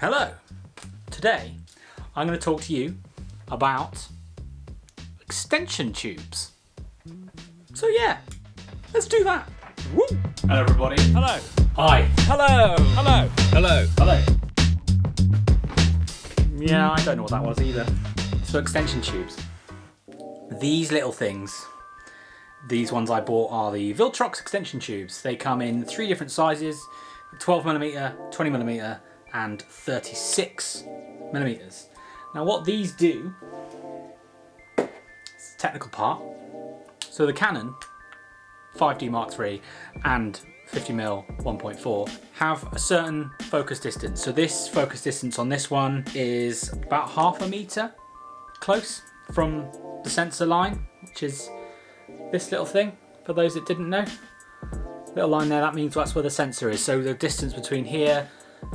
Hello! Today I'm going to talk to you about extension tubes. So yeah, let's do that. Woo! Hello everybody. Hello. Hi. Hello. Hello. Hello. Hello. Yeah, I don't know what that was either. So extension tubes. These little things, these ones I bought are the Viltrox extension tubes. They come in 3 different sizes, 12mm, 20mm and 36mm. Now what these do, it's a technical part. So the Canon 5D Mark III and 50mm 1.4 have a certain focus distance. So this focus distance on this one is about ½ a meter close from the sensor line, which is this little thing, for those that didn't know. Little line there, that means that's where the sensor is. So the distance between here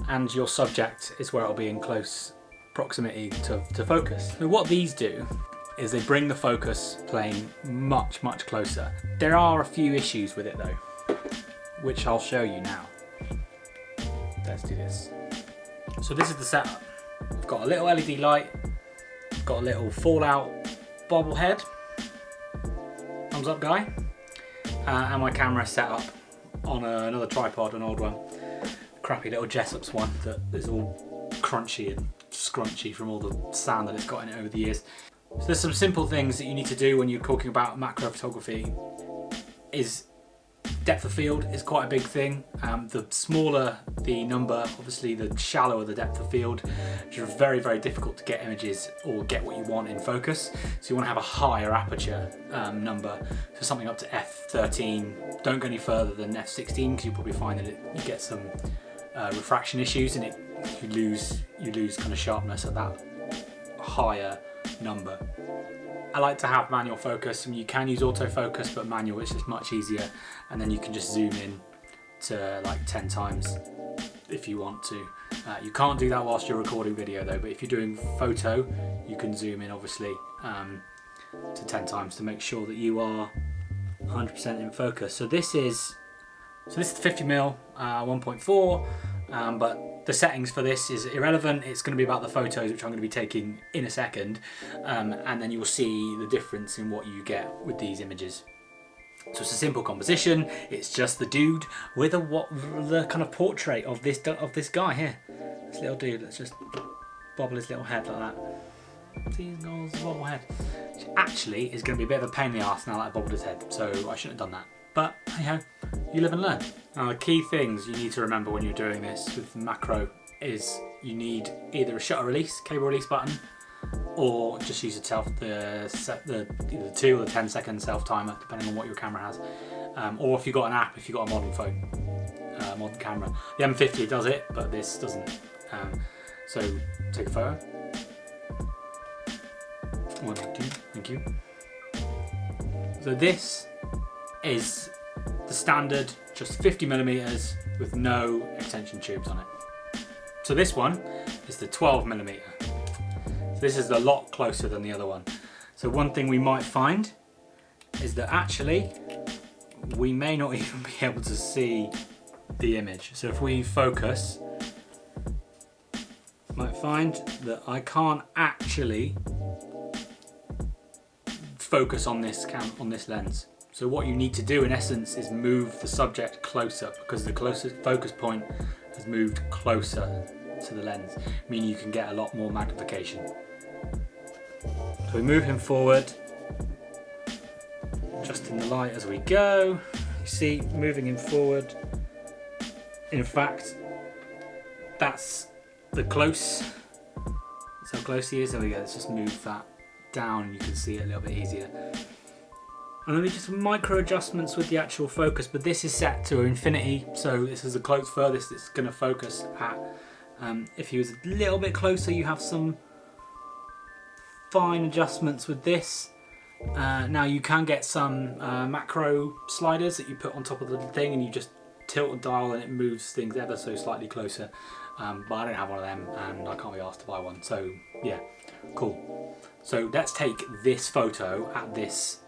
and your subject is where it'll be in close proximity to focus. So what these do is they bring the focus plane much closer. There are a few issues with it though, which I'll show you now. Let's do this. So this is the setup. I've got a little LED light, I've got a little Fallout bobblehead, thumbs up guy, and my camera set up on another tripod, an old one. Crappy little Jessup's one that is all crunchy and scrunchy from all the sand that it's got in it over the years. So there's some simple things that you need to do when you're talking about macro photography. Is depth of field is quite a big thing. The smaller the number, obviously the shallower the depth of field, which is very difficult to get images or get what you want in focus. So you want to have a higher aperture number, so something up to f13. Don't go any further than f16 because you'll probably find that you get some refraction issues and you lose kind of sharpness at that higher number. I like to have manual focus. I mean, you can use autofocus, but manual is just much easier, and then you can just zoom in to like 10 times if you want to. You can't do that whilst you're recording video though, but if you're doing photo you can zoom in obviously to 10 times to make sure that you are 100% in focus. So this is the 50mm 1.4, but the settings for this is irrelevant. It's going to be about the photos, which I'm going to be taking in a second, and then you will see the difference in what you get with these images. So it's a simple composition. It's just the dude with the kind of portrait of this guy here. This little dude. Let's just bobble his little head like that. See his little bobble head. Which actually is going to be a bit of a pain in the arse now that I bobbled his head. So I shouldn't have done that. But hey ho, you live and learn. Now the key things you need to remember when you're doing this with macro is you need either a shutter release, cable release button, or just use itself either the 2 or the 10-second self timer, depending on what your camera has. Or if you've got an app, if you've got a modern phone, modern camera. The M50 does it, but this doesn't. So take a photo. 1, 2, thank you. So this is the standard, just 50mm with no extension tubes on it. So this one is the 12mm. So this is a lot closer than the other one. So one thing we might find is that actually we may not even be able to see the image. So if we focus, you might find that I can't actually focus on this lens. So what you need to do in essence is move the subject closer, because the closest focus point has moved closer to the lens, meaning you can get a lot more magnification. So we move him forward, adjusting the light as we go. You see, moving him forward. In fact, that's the close. That's how close he is. There we go. Let's just move that down and you can see it a little bit easier. And then just micro adjustments with the actual focus, but this is set to infinity, so this is the close furthest it's going to focus at. If he was a little bit closer, you have some fine adjustments with this. Now you can get some macro sliders that you put on top of the thing and you just tilt and dial and it moves things ever so slightly closer, but I don't have one of them and I can't be asked to buy one, so yeah, cool. So let's take this photo at this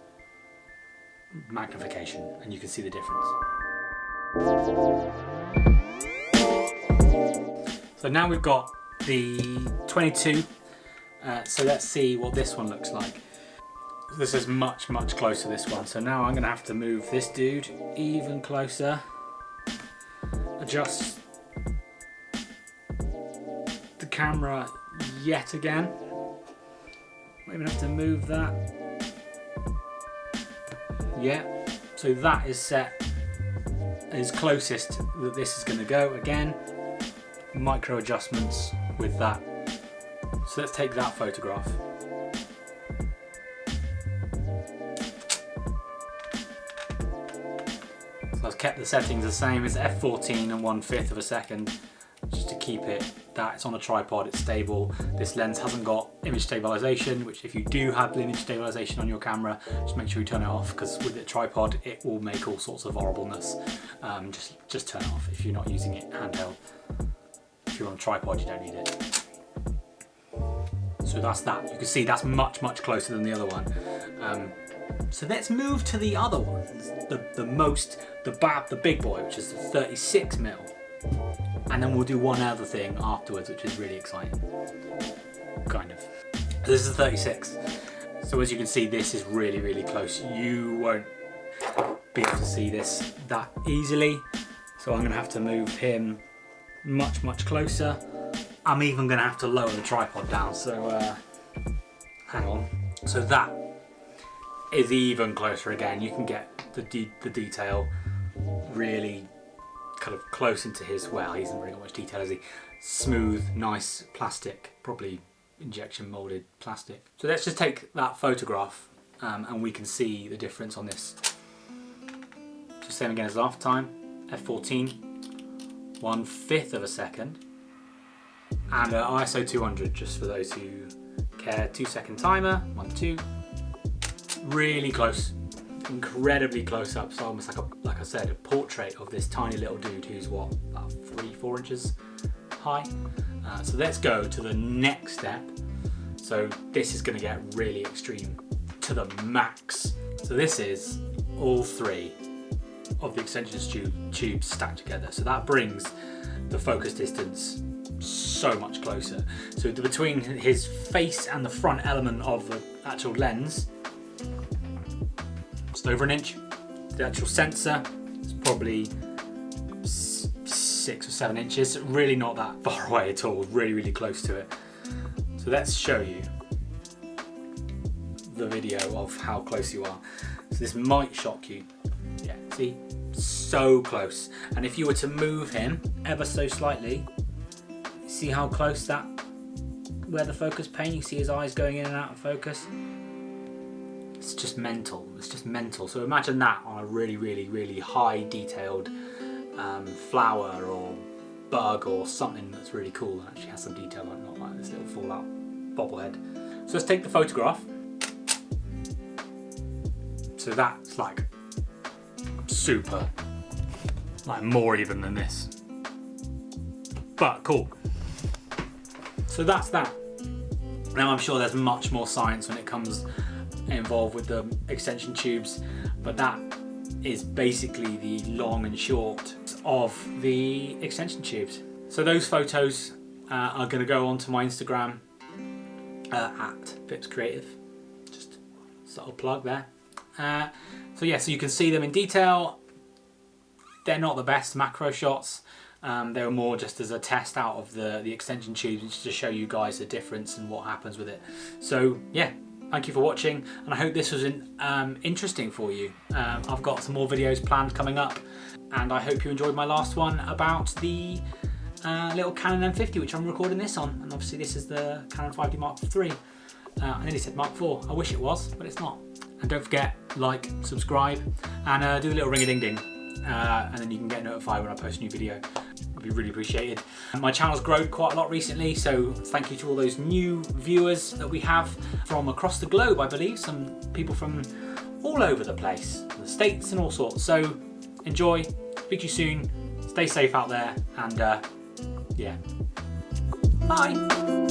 magnification and you can see the difference. So now we've got the 22. So let's see what this one looks like. This is much closer, this one. So now I'm gonna have to move this dude even closer. Adjust the camera yet again. Might even have to move that. Yeah, so that is set as closest that this is gonna go. Again, micro adjustments with that. So let's take that photograph. So I've kept the settings the same as f14 and 1/5 of a second, just to keep it that it's on a tripod, it's stable. This lens hasn't got image stabilization, which if you do have the image stabilization on your camera, just make sure you turn it off, because with the tripod it will make all sorts of horribleness. Just turn it off if you're not using it handheld. If you're on a tripod, you don't need it. So that's that. You can see that's much closer than the other one. So let's move to the other ones. The big boy, which is the 36mm. And then we'll do one other thing afterwards, which is really exciting. Kind of. This is the 36. So as you can see, this is really close. You won't be able to see this that easily. So I'm gonna have to move him much closer. I'm even gonna have to lower the tripod down, so hang on. So that is even closer again. You can get the detail really kind of close into his, well, he hasn't really got much detail, has he? Smooth, nice plastic, probably injection molded plastic. So let's just take that photograph and we can see the difference on this. So same again as last time, f14, 1/5 of a second, and ISO 200, just for those who care. 2-second timer, 1, 2, really close. Incredibly close up, so almost like I said, a portrait of this tiny little dude who's what, about 3-4 inches high. So let's go to the next step. So this is going to get really extreme to the max. So this is all 3 of the extension tubes stacked together. So that brings the focus distance so much closer. So between his face and the front element of the actual lens, just over an inch. The actual sensor is probably 6 or 7 inches. Really not that far away at all. Really close to it. So let's show you the video of how close you are. So this might shock you. Yeah, see, so close. And if you were to move him ever so slightly, see how close that, where the focus pane, you see his eyes going in and out of focus. It's just mental. It's just mental. So imagine that on a really high detailed flower or bug or something that's really cool and actually has some detail, like not like this little fallout bobblehead. So let's take the photograph. So that's like super, like more even than this. But cool. So that's that. Now I'm sure there's much more science when it comes involved with the extension tubes, but that is basically the long and short of the extension tubes. So those photos are going to go onto my Instagram at Vips Creative. Just a subtle plug there. So yeah, so you can see them in detail. They're not the best macro shots. They were more just as a test out of the extension tubes, just to show you guys the difference and what happens with it. So yeah, thank you for watching, and I hope this was interesting for you. I've got some more videos planned coming up, and I hope you enjoyed my last one about the little Canon M50, which I'm recording this on, and obviously this is the Canon 5D Mark III. I nearly said Mark IV, I wish it was, but it's not. And don't forget, like, subscribe, and do a little ring-a-ding-ding, and then you can get notified when I post a new video. Would be really appreciated. My channel's grown quite a lot recently, so thank you to all those new viewers that we have from across the globe, I believe. Some people from all over the place, the States and all sorts. So enjoy, speak to you soon, stay safe out there, and yeah, bye.